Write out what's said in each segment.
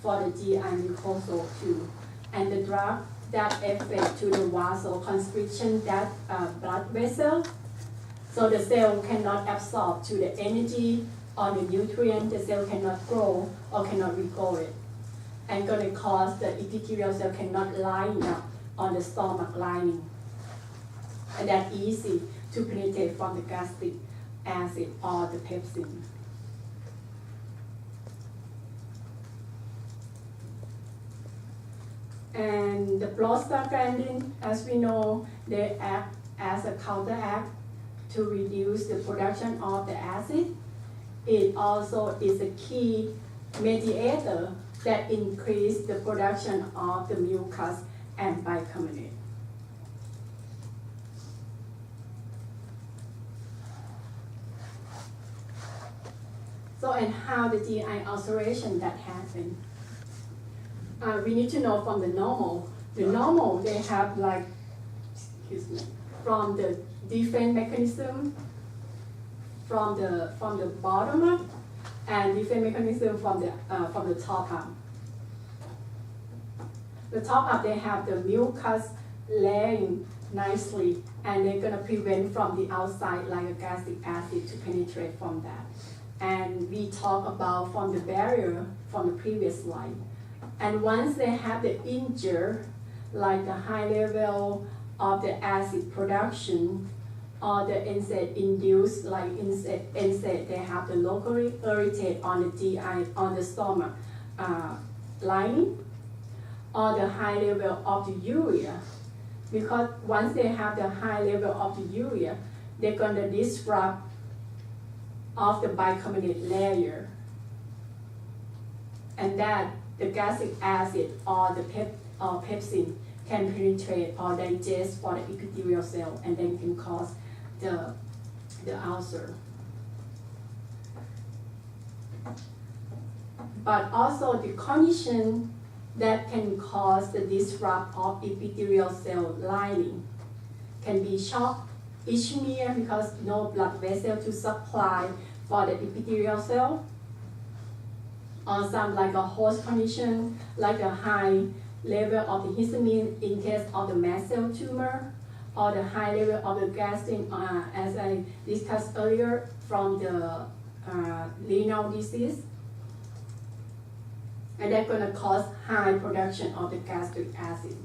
for the GI mucosal too. And the drug that affect to the vasoconstriction that blood vessel, so the cell cannot absorb to the energy or the nutrient, the cell cannot grow or cannot regrow it. And gonna cause the epithelial cell cannot line up on the stomach lining. And that's easy to penetrate from the gastric acid or the pepsin. And the prostaglandin, as we know, they act as a counteract to reduce the production of the acid. It also is a key mediator that increase the production of the mucus and bicarbonate. So, and how the GI ulceration that happen? We need to know from the normal. The normal, they have like, excuse me, from the defense mechanism from the bottom up, and defense mechanism from the top up. The top up, they have the mucus laying nicely, and they're gonna prevent from the outside like a gastric acid to penetrate from that. And we talk about from the barrier from the previous slide. And once they have the injury, like the high level of the acid production, or the NSAID induced, like NSAID, they have the locally irritate on the GI, on the stomach lining, or the high level of the urea. Because once they have the high level of the urea, they're gonna disrupt of the bicarbonate layer. And that the gastric acid or the pepsin can penetrate or digest for the epithelial cell, and then can cause the ulcer. But also the condition that can cause the disrupt of epithelial cell lining can be shock, ischemia, because no blood vessel to supply for the epithelial cell, or some like a host condition, like a high level of the histamine in case of the mast cell tumor, or the high level of the gastrin, as I discussed earlier, from the renal disease. And that's gonna cause high production of the gastric acid.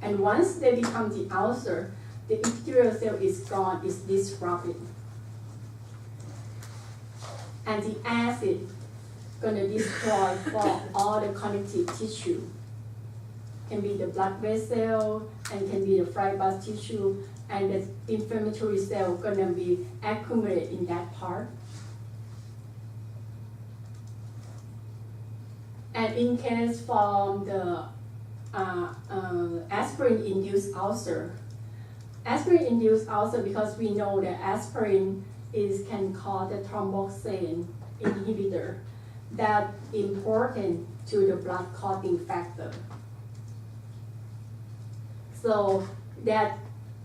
And once they become the ulcer, the epithelial cell is gone, is disrupted. And the acid gonna destroy for all the connective tissue. Can be the blood vessel, and can be the fibrous tissue, and the inflammatory cell gonna be accumulated in that part. And in case from the aspirin-induced ulcer, aspirin-induced ulcer, because we know that aspirin can cause the thromboxane inhibitor, that important to the blood clotting factor. So that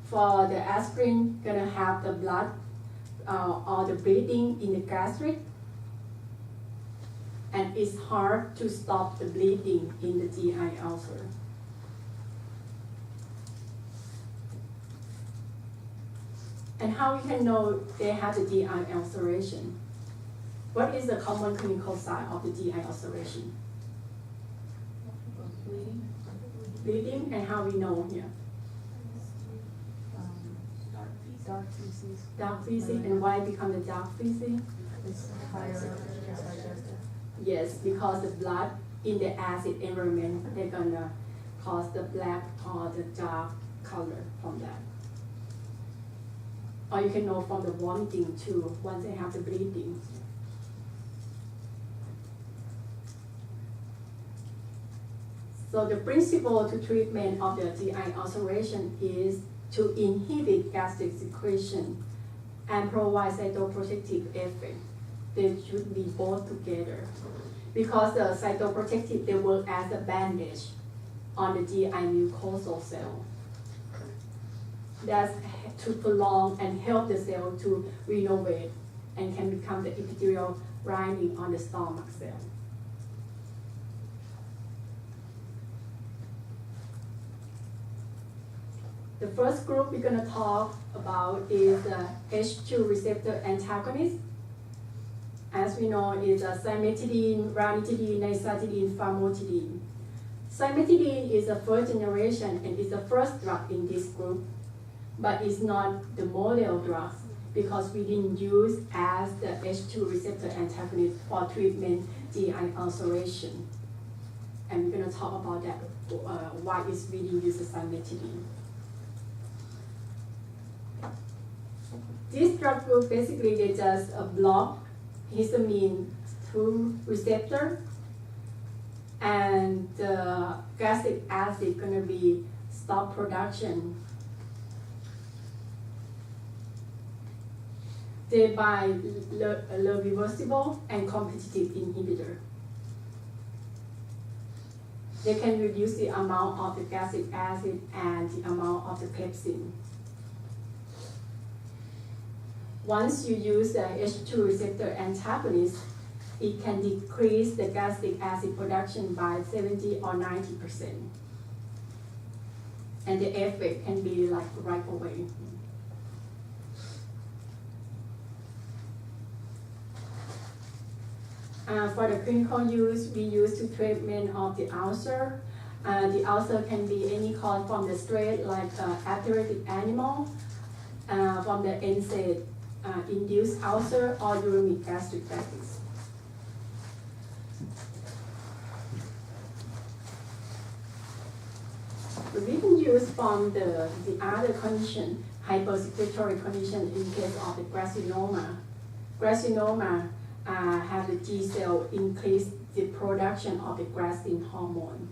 for the aspirin gonna have the blood or the bleeding in the gastric, and it's hard to stop the bleeding in the GI ulcer. And how we can know they have the GI ulceration? What is the common clinical sign of the GI ulceration? Bleeding, and how we know here? Dark feces. Dark feces, and why become the dark feces? It's higher digestive. Yes, because the blood in the acid environment, they're gonna cause the black or the dark color from that. Or you can know from the vomiting too, once they have the bleeding. So the principle to treatment of the GI ulceration is to inhibit gastric secretion and provide cytoprotective effect. They should be both together. Because the cytoprotective, they work as a bandage on the GI mucosal cell. That's to prolong and help the cell to renovate and can become the epithelial lining on the stomach cell. The first group we're going to talk about is the H2 receptor antagonist. As we know, it's cimetidine, ranitidine, nizatidine, famotidine. Cimetidine is the first generation and is the first drug in this group, but it's not the model drug because we didn't use as the H2 receptor antagonist for treatment GI ulceration. And we're going to talk about that, why it's really used as cimetidine. This drug group, basically, they just block histamine 2 receptor, and the gastric acid gonna be stop production, thereby the reversible and competitive inhibitor. They can reduce the amount of the gastric acid and the amount of the pepsin. Once you use the H2 receptor antagonist, it can decrease the gastric acid production by 70 or 90%. And the effect can be like right away. For the clinical use, we use to treatment of the ulcer. The ulcer can be any cause from the stress, like arthritic animal, from the NSAID induced ulcer or uremic gastritis. We can use from the other condition, hypersecretory condition in case of the carcinoma. Carcinoma have the T cell increase the production of the grassin hormone.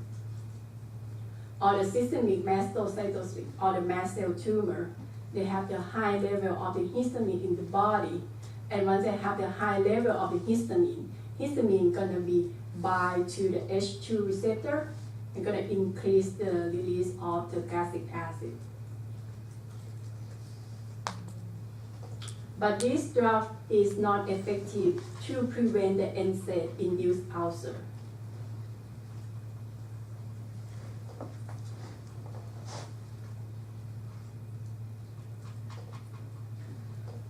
Or the systemic mastocytosis or the mast cell tumor, they have the high level of the histamine in the body. And once they have the high level of the histamine gonna be bind to the H2 receptor and gonna increase the release of the gastric acid. But this drug is not effective to prevent the NSAID-induced ulcer.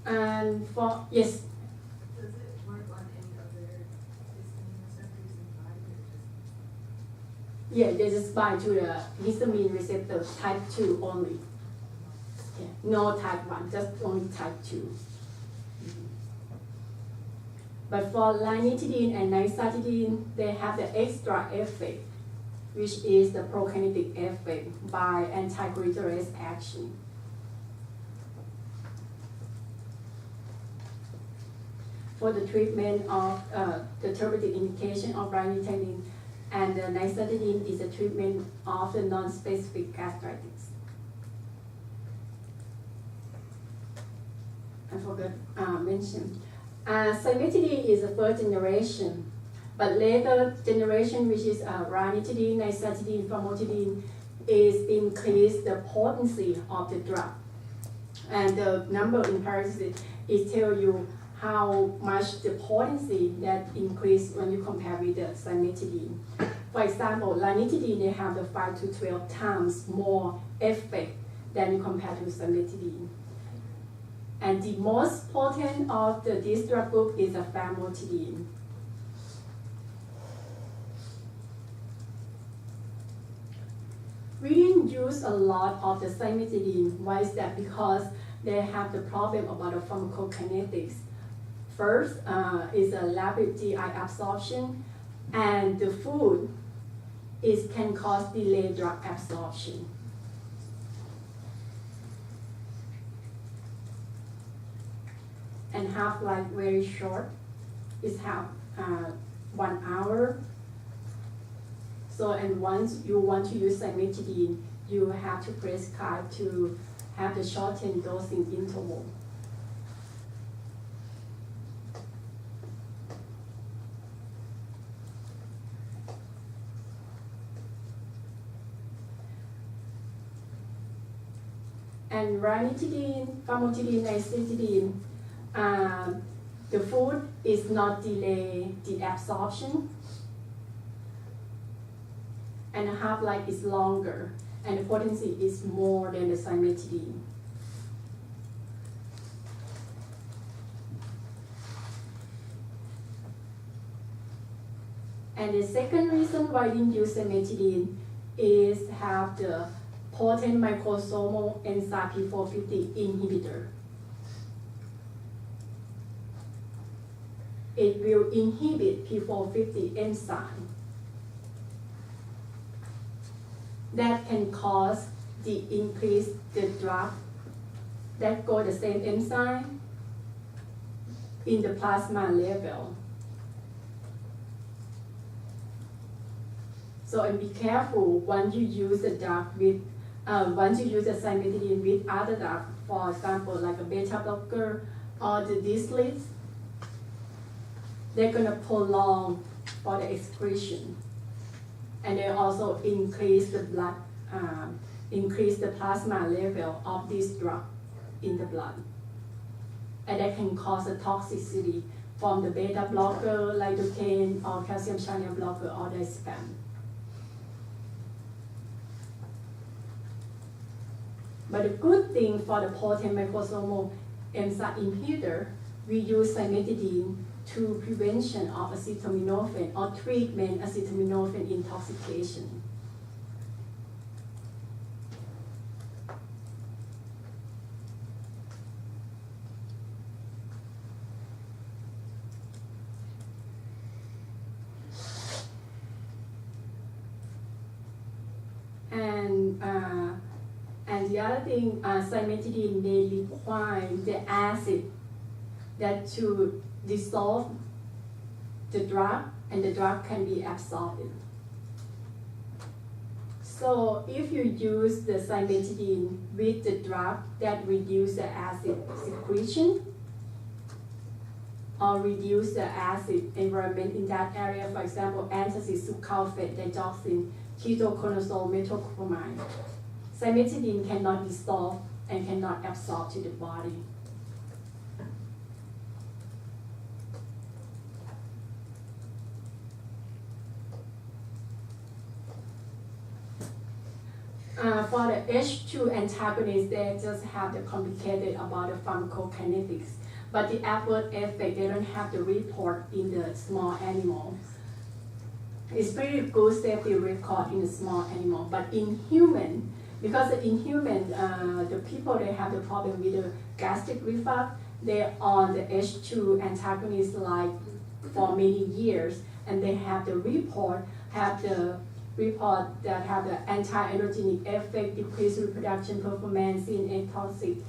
And for, yes? Does it work on any other histamine receptors in the body or just? Yeah, they just bind to the histamine receptor type 2 only. Yeah, no type 1, just only type 2. But for ranitidine and nizatidine, they have the extra effect, which is the prokinetic effect by anti-glutarate action. For the treatment of the therapeutic indication of ranitidine and the nizatidine is the treatment of the non-specific gastritis. I forgot mention. Cimetidine is the first generation, but later generation, which is ranitidine, nizatidine, famotidine, is increase the potency of the drug. And the number in parentheses is tell you how much the potency that increase when you compare with the cimetidine. For example, ranitidine, they have the 5 to 12 times more effect than you compare to cimetidine. And the most potent of this drug group is the famotidine. We didn't use a lot of the cimetidine. Why is that? Because they have the problem about the pharmacokinetics. First is a rapid GI absorption, and the food can cause delayed drug absorption. And half-life very short, it's half 1 hour. So, and once you want to use cimetidine, you have to prescribe to have the shortened dosing interval. And ranitidine, famotidine, nizatidine, the food is not delay the absorption, and the half-life is longer, and the potency is more than the cimetidine. And the second reason why we didn't use cimetidine is have the potent microsomal enzyme P450 inhibitor. It will inhibit P450 enzyme. That can cause the increase the drug that go the same enzyme in the plasma level. So and be careful when you use the drug with, once you use the cimetidine with other drug, for example, like a beta blocker or the distillates, they're gonna prolong for the excretion. And they also increase the blood, increase the plasma level of this drug in the blood. And that can cause a toxicity from the beta blocker, lidocaine, or calcium channel blocker, or the spam. But the good thing for the potent microsomal enzyme inhibitor, we use cimetidine to prevention of acetaminophen or treatment acetaminophen intoxication. And the other thing, cimetidine, they require the acid that to dissolve the drug, and the drug can be absorbed. So if you use the cimetidine with the drug, that reduce the acid secretion or reduce the acid environment in that area. For example, antacid, sucralfate, digoxin, ketoconazole, metoclopramide. Cimetidine cannot dissolve and cannot absorb to the body. For the H2 antagonists, they just have the complicated about the pharmacokinetics, but the adverse effect, they don't have the report in the small animal. It's pretty good safety record in the small animal, but in human, because in human, the people they have the problem with the gastric reflux, they're on the H2 antagonist like for many years, and they have the report that have the anti-androgenic effect, decreased reproduction performance in ectoxic,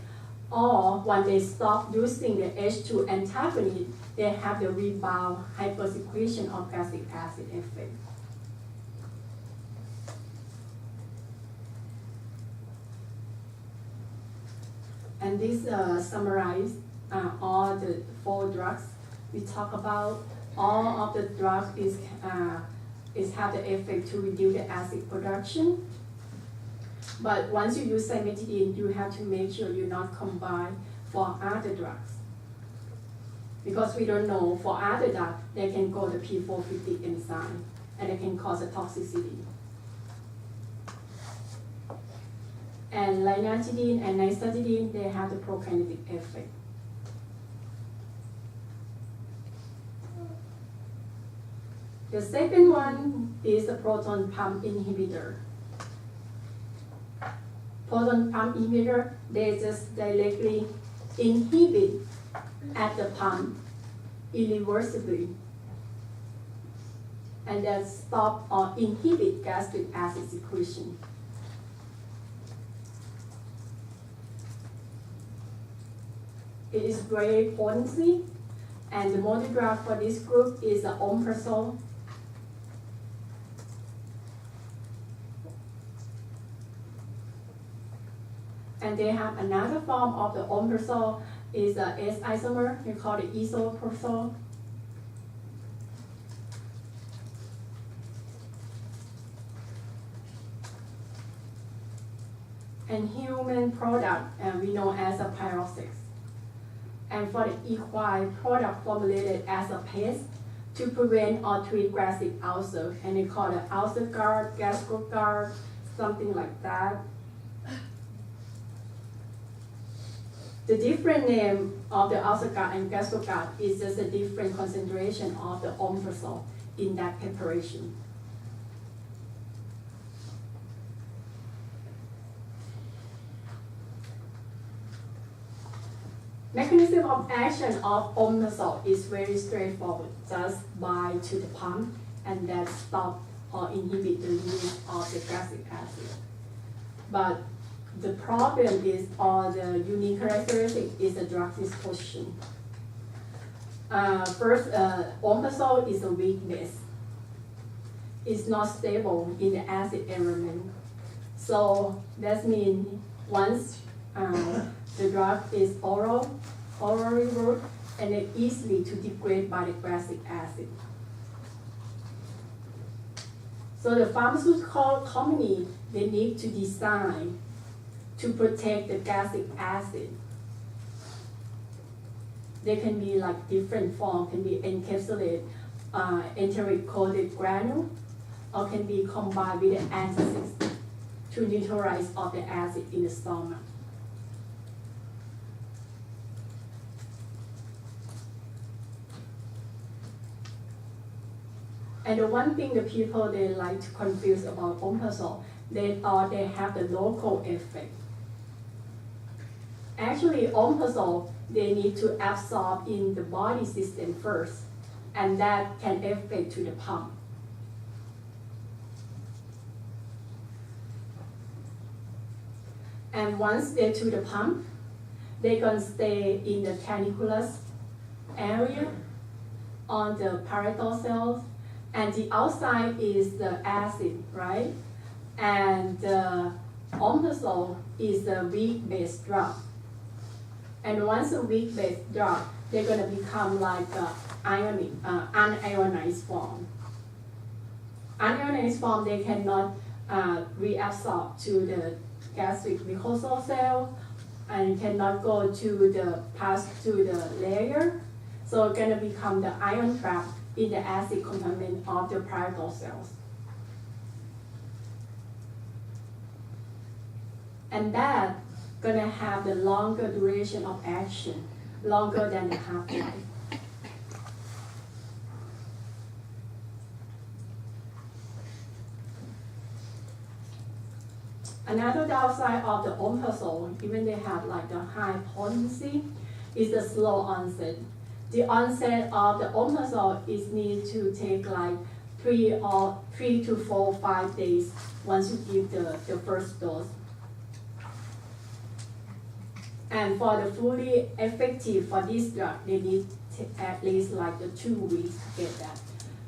or when they stop using the H2 antagonist, they have the rebound hypersecretion of gastric acid effect. And this summarizes all the 4 drugs we talk about. All of the drugs is have the effect to reduce the acid production. But once you use cimetidine, you have to make sure you not combine for other drugs. Because we don't know, for other drugs, they can go the P450 enzyme, and they can cause a toxicity. And linacidine and nystatin, they have the prokinetic effect. The second one is the proton pump inhibitor. Proton pump inhibitor, they just directly inhibit at the pump irreversibly, and that stop or inhibit gastric acid secretion. It is very potency, and the multi-drug for this group is the omeprazole. And they have another form of the omeprazole is the S isomer, we call it esomeprazole. And human product, we know as a pyroxis. and for the equine product formulated as a paste to prevent or treat gastric ulcer, and they call it ulcer guard, gastro guard, something like that. The different name of the ulcer guard and gastro guard is just a different concentration of the omeprazole in that preparation. Mechanism of action of omeprazole is very straightforward. Just bind to the pump and then stop or inhibit the release of the gastric acid. But the problem is, or the unique characteristic is the drug disposition. First, omeprazole is a weak base. It's not stable in the acid environment. So that means once the drug is orally route, and it easily to degrade by the gastric acid. So the pharmaceutical company, they need to design to protect the gastric acid. They can be like different form, can be encapsulated, enteric coated granule, or can be combined with the antacids to neutralize all the acid in the stomach. And the one thing the people they like to confuse about omeprazole, they thought they have the local effect. Actually, omeprazole, they need to absorb in the body system first, and that can affect to the pump. And once they're to the pump, they can stay in the caniculus area on the parietal cells, and the outside is the acid, right? And the omeprazole is the weak base drug. And once a weak base drug, they're gonna become like unionized form. Unionized form, they cannot reabsorb to the gastric mucosal cell and cannot go to the pass to the layer. So it's gonna become the ion trap in the acid compartment of the parietal cells. And that gonna have the longer duration of action, longer than the half-life. Another downside of the omeprazole, even they have like a high potency, is the slow onset. The onset of the omeprazole is need to take like 3 to 4, 5 days once you give the first dose. And for the fully effective for this drug, they need at least like 2 weeks to get that.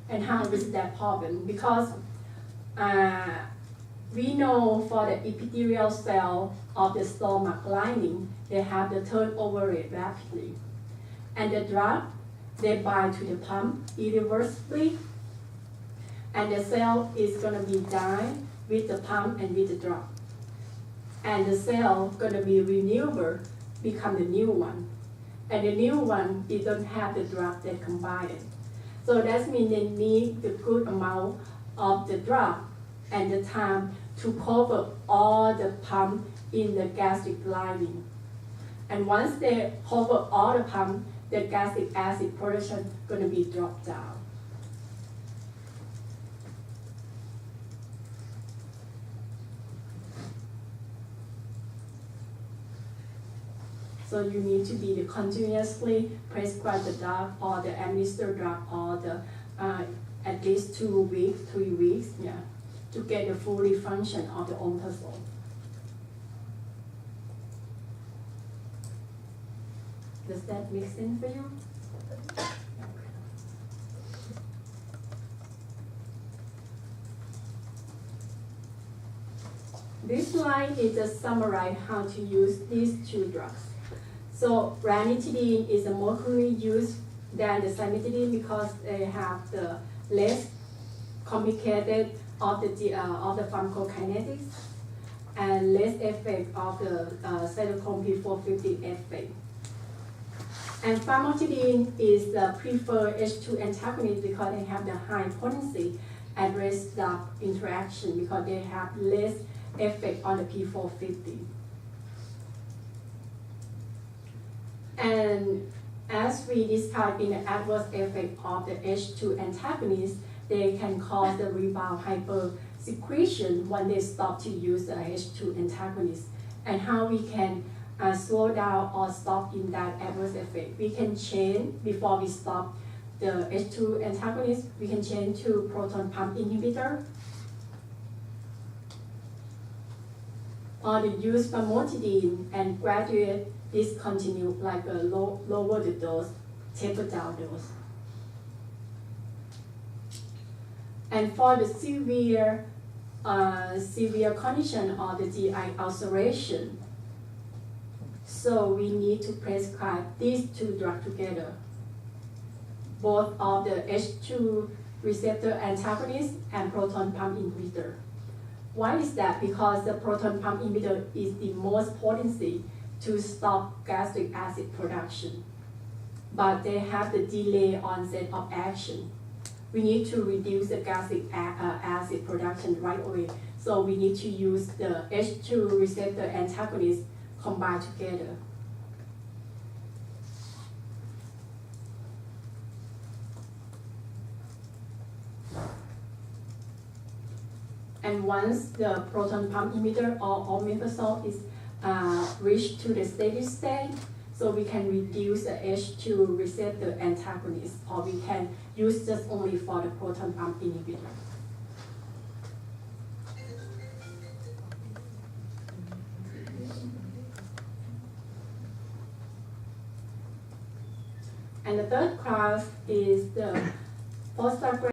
And how is that problem? Because we know for the epithelial cell of the stomach lining, they have the turnover rate rapidly. And the drug, they bind to the pump irreversibly, and the cell is gonna be dyed with the pump and with the drug. And the cell gonna be renewable, become the new one. And the new one, it don't have the drug that combine it. So that means they need the good amount of the drug and the time to cover all the pump in the gastric lining. And once they cover all the pump, the gastric acid production gonna be dropped down. So you need to be continuously prescribe the drug or the administer drug or the at least 2 weeks, 3 weeks, yeah, to get the fully function of the omeprazole. Does that make sense for you? This slide is just summarize how to use these 2 drugs. So ranitidine is more commonly used than the cimetidine because they have the less complicated of the pharmacokinetics and less effect of the cytochrome P450 effect. And famotidine is the preferred H2 antagonist because they have the high potency and less stop interaction because they have less effect on the P450. And as we discussed in the adverse effect of the H2 antagonist, they can cause the rebound hypersecretion when they stop to use the H2 antagonist. And how we can slow down or stop in that adverse effect. We can change, before we stop the H2 antagonist, we can change to proton pump inhibitor, or the use famotidine and gradually discontinue, like a lower the dose, taper down dose. And for the severe condition of the GI ulceration, so we need to prescribe these two drugs together, both of the H2 receptor antagonist and proton pump inhibitor. Why is that? Because the proton pump inhibitor is the most potency to stop gastric acid production, but they have the delay onset of action. We need to reduce the gastric acid production right away, so we need to use the H2 receptor antagonist combined together. And once the proton pump inhibitor or omeprazole is reached to the steady state, so we can reduce the H2 receptor antagonist, or we can use just only for the proton pump inhibitor. And the third class is the postgraduate